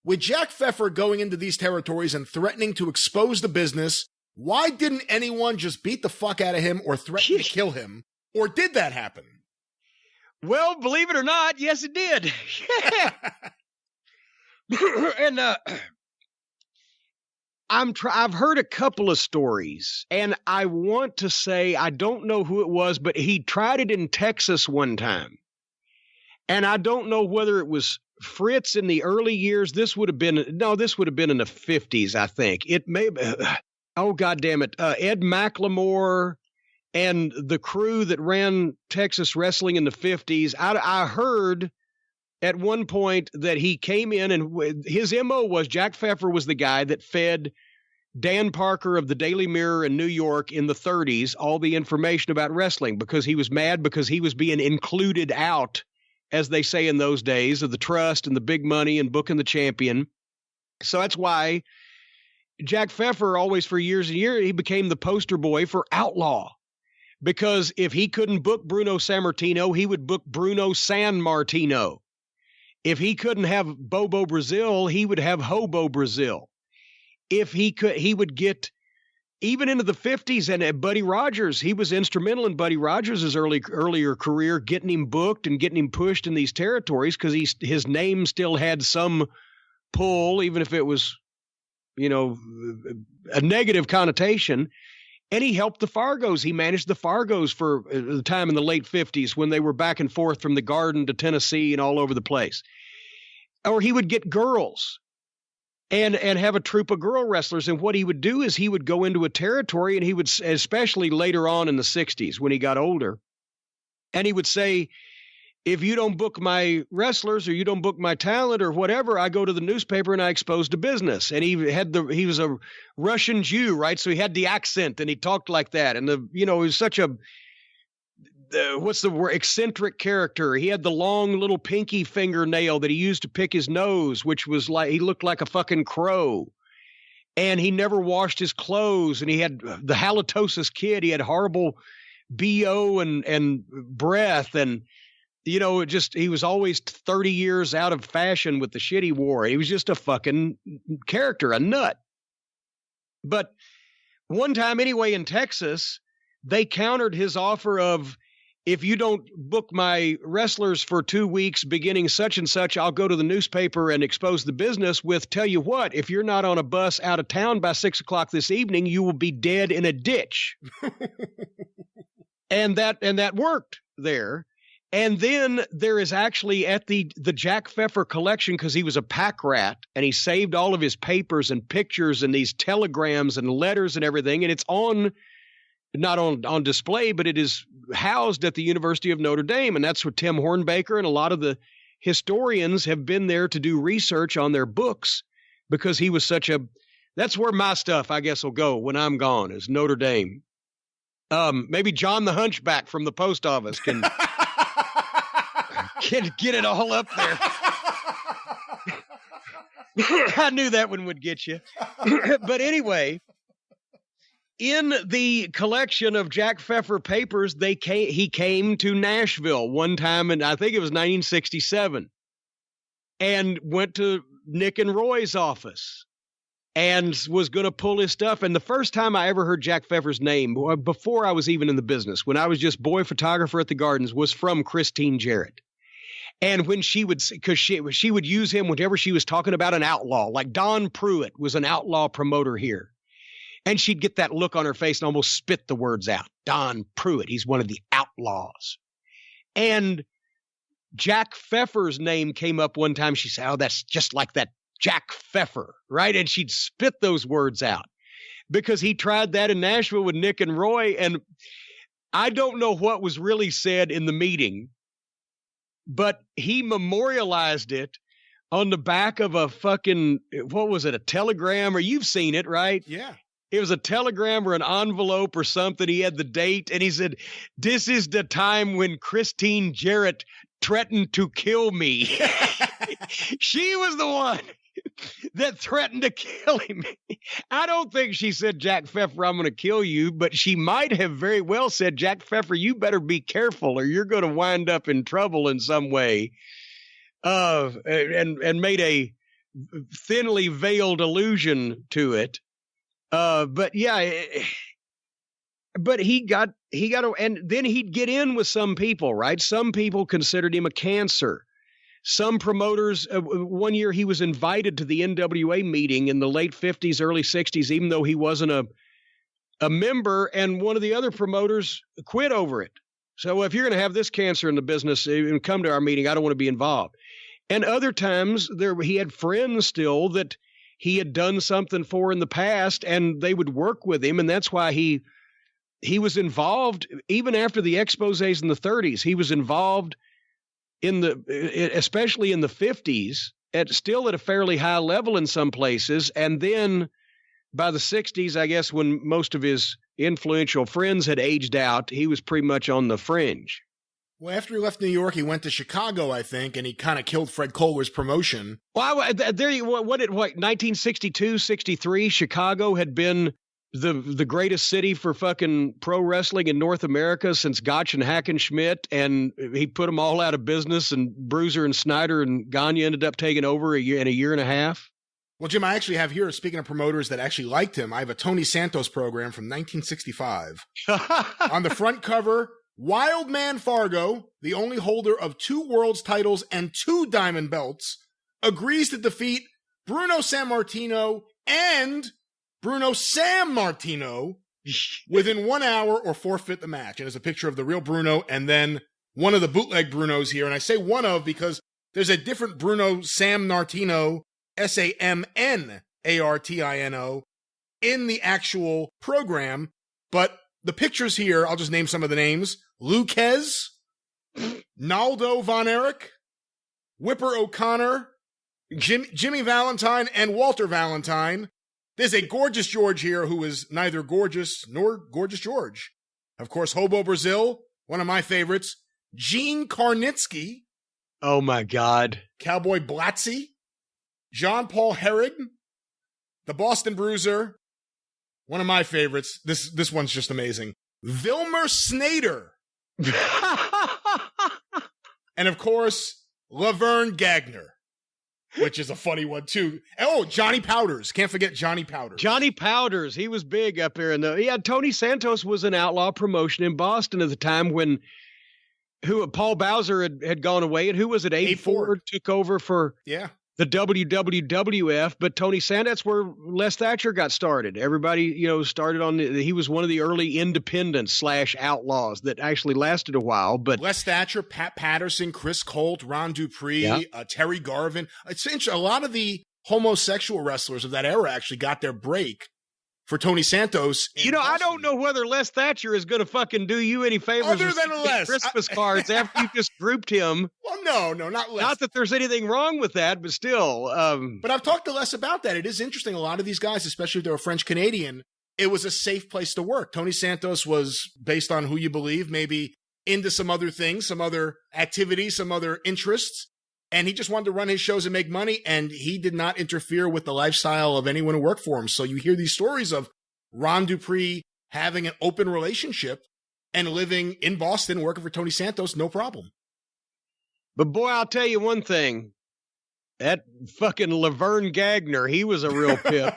With Jack Pfeffer going into these territories and threatening to expose the business, why didn't anyone just beat the fuck out of him or threaten to kill him? Or did that happen? Well, believe it or not, yes, it did. And I've heard a couple of stories, and I want to say I don't know who it was, but he tried it in Texas one time. And I don't know whether it was Fritz in the early years. This would have been in the 50s, I think. It may oh, God damn it. Ed McLemore and the crew that ran Texas wrestling in the 50s. I heard at one point that he came in and his MO was Jack Pfeffer was the guy that fed Dan Parker of the Daily Mirror in New York in the 30s all the information about wrestling because he was mad because he was being included out, as they say in those days, of the trust and the big money and booking the champion. So that's why Jack Pfeffer always for years and years, he became the poster boy for Outlaw. Because if he couldn't book Bruno Sammartino, he would book Bruno San Martino. If he couldn't have Bobo Brazil, he would have Hobo Brazil. If he could, he would get even into the 50s, and Buddy Rogers, he was instrumental in Buddy Rogers' earlier career, getting him booked and getting him pushed in these territories because his name still had some pull, even if it was, a negative connotation. And he helped the Fargos. He managed the Fargos for the time in the late 50s when they were back and forth from the Garden to Tennessee and all over the place. Or he would get girls and have a troupe of girl wrestlers. And what he would do is he would go into a territory, and he would, especially later on in the 60s when he got older, and he would say, if you don't book my wrestlers or you don't book my talent or whatever, I go to the newspaper and I expose the business. And he was a Russian Jew, right? So he had the accent and he talked like that. And he was such a, what's the word? Eccentric character. He had the long little pinky fingernail that he used to pick his nose, which was like, he looked like a fucking crow. And he never washed his clothes. And he had the halitosis kid. He had horrible BO and breath. And, he was always 30 years out of fashion with the shit he wore. He was just a fucking character, a nut. But one time anyway in Texas, they countered his offer of, if you don't book my wrestlers for 2 weeks beginning such and such, I'll go to the newspaper and expose the business with, tell you what, if you're not on a bus out of town by 6 o'clock this evening, you will be dead in a ditch. and that worked there. And then there is actually at the Jack Pfeffer collection, because he was a pack rat and he saved all of his papers and pictures and these telegrams and letters and everything. And it's not on display, but it is housed at the University of Notre Dame. And that's where Tim Hornbaker and a lot of the historians have been there to do research on their books, because he was that's where my stuff, I guess, will go when I'm gone, is Notre Dame. Maybe John the Hunchback from the post office can... Get it all up there. I knew that one would get you. But anyway, in the collection of Jack Pfeffer papers, he came to Nashville one time, and I think it was 1967, and went to Nick and Roy's office and was going to pull his stuff. And the first time I ever heard Jack Pfeffer's name, before I was even in the business, when I was just boy photographer at the Gardens, was from Christine Jarrett. And when she would use him whenever she was talking about an outlaw, like Don Pruitt was an outlaw promoter here. And she'd get that look on her face and almost spit the words out. Don Pruitt, he's one of the outlaws. And Jack Pfeffer's name came up one time. She said, oh, that's just like that Jack Pfeffer, right? And she'd spit those words out because he tried that in Nashville with Nick and Roy. And I don't know what was really said in the meeting, but he memorialized it on the back of a fucking, what was it, a telegram? Or you've seen it, right? Yeah. It was a telegram or an envelope or something. He had the date, and he said, this is the time when Christine Jarrett threatened to kill me. She was the one that threatened to kill him. I don't think she said, Jack Pfeffer, I'm going to kill you, but she might have very well said, Jack Pfeffer, you better be careful or you're going to wind up in trouble in some way. And made a thinly veiled allusion to it. But yeah, but he got, and then he'd get in with some people, right? Some people considered him a cancer. Some promoters, one year he was invited to the NWA meeting in the late 50s, early 60s, even though he wasn't a member, and one of the other promoters quit over it. So if you're going to have this cancer in the business and come to our meeting, I don't want to be involved. And other times he had friends still that he had done something for in the past, and they would work with him. And that's why he was involved even after the exposés in the 30s. He was involved especially in the 50s, still at a fairly high level in some places. And then by the 60s, I guess, when most of his influential friends had aged out, he was pretty much on the fringe. Well, after he left New York, he went to Chicago, I think, and he kind of killed Fred Kohler's promotion. Well, 1962, 63, Chicago had been the greatest city for fucking pro wrestling in North America since Gotch and Hackenschmidt, and he put them all out of business, and Bruiser and Snyder and Gagne ended up taking over in a year and a half. Well, Jim, I actually have here, speaking of promoters that actually liked him, I have a Tony Santos program from 1965. On the front cover, Wildman Fargo, the only holder of 2 world's titles and 2 diamond belts, agrees to defeat Bruno Sammartino and Bruno Sammartino within 1 hour or forfeit the match. And there's a picture of the real Bruno and then one of the bootleg Brunos here. And I say one of because there's a different Bruno Sammartino, Samnartino, in the actual program. But the pictures here, I'll just name some of the names. Luquez, Naldo Von Erich, Whipper O'Connor, Jimmy Valentine, and Walter Valentine. There's a Gorgeous George here who is neither gorgeous nor Gorgeous George. Of course, Hobo Brazil, one of my favorites. Gene Karnitsky. Oh, my God. Cowboy Blatzy. John Paul Herrig. The Boston Bruiser. One of my favorites. This one's just amazing. Vilmer Snader. And, of course, Laverne Gagner. Which is a funny one, too. Oh, Johnny Powders. Can't forget Johnny Powders. Johnny Powders. He was big up there. Tony Santos was an outlaw promotion in Boston at the time when Paul Bowser had gone away. And who was it? Abe Ford took over for the WWF. But Tony Santos, that's where Les Thatcher got started. Everybody, started he was one of the early independents / outlaws that actually lasted a while. But Les Thatcher, Pat Patterson, Chris Colt, Ron Dupree, Terry Garvin. It's interesting. A lot of the homosexual wrestlers of that era actually got their break for Tony Santos. I don't know whether Les Thatcher is going to fucking do you any favors other than Les. Christmas cards after you just grouped him. Well, no, not Les. Not that there's anything wrong with that, but still. But I've talked to Les about that. It is interesting. A lot of these guys, especially if they were French Canadian, it was a safe place to work. Tony Santos was, based on who you believe, maybe into some other things, some other activities, some other interests. And he just wanted to run his shows and make money, and he did not interfere with the lifestyle of anyone who worked for him. So you hear these stories of Ron Dupree having an open relationship and living in Boston, working for Tony Santos, no problem. But boy, I'll tell you one thing. That fucking Laverne Gagner, he was a real pip.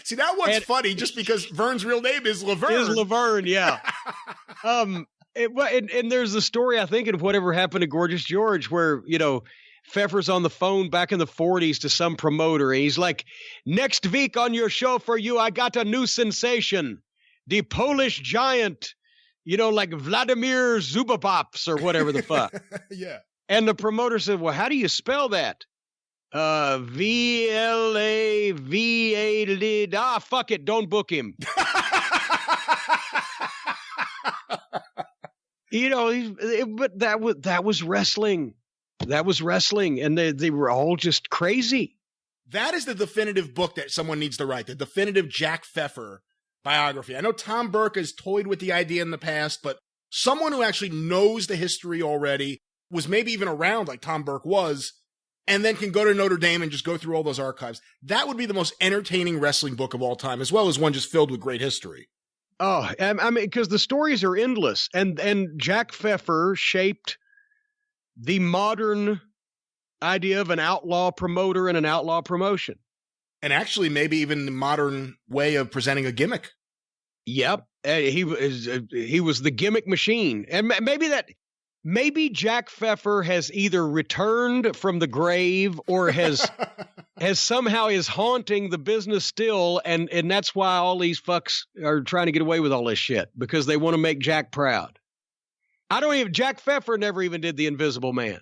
See, that one's funny just because Verne's real name is Laverne. Is Laverne, yeah. And there's the story, I think, of whatever happened to Gorgeous George where, Pfeffer's on the phone back in the 40s to some promoter, and he's like, next week on your show for you, I got a new sensation. The Polish giant, like Vladimir Zubapops or whatever the fuck. Yeah. And the promoter said, well, how do you spell that? V-L-A-V-A-L-I. Fuck it, don't book him. But that was wrestling. That was wrestling, and they were all just crazy. That is the definitive book that someone needs to write, the definitive Jack Pfeffer biography. I know Tom Burke has toyed with the idea in the past, but someone who actually knows the history already, was maybe even around like Tom Burke was, and then can go to Notre Dame and just go through all those archives. That would be the most entertaining wrestling book of all time, as well as one just filled with great history. Oh, I mean, because the stories are endless, and Jack Pfeffer shaped the modern idea of an outlaw promoter and an outlaw promotion. And actually, maybe even the modern way of presenting a gimmick. Yep. He was the gimmick machine. And maybe Jack Pfeffer has either returned from the grave or has somehow is haunting the business still. And that's why all these fucks are trying to get away with all this shit, because they want to make Jack proud. Jack Pfeffer never even did the Invisible Man.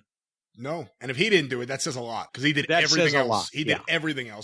No. And if he didn't do it, that says a lot, because he did That everything says a else. lot. He did everything else.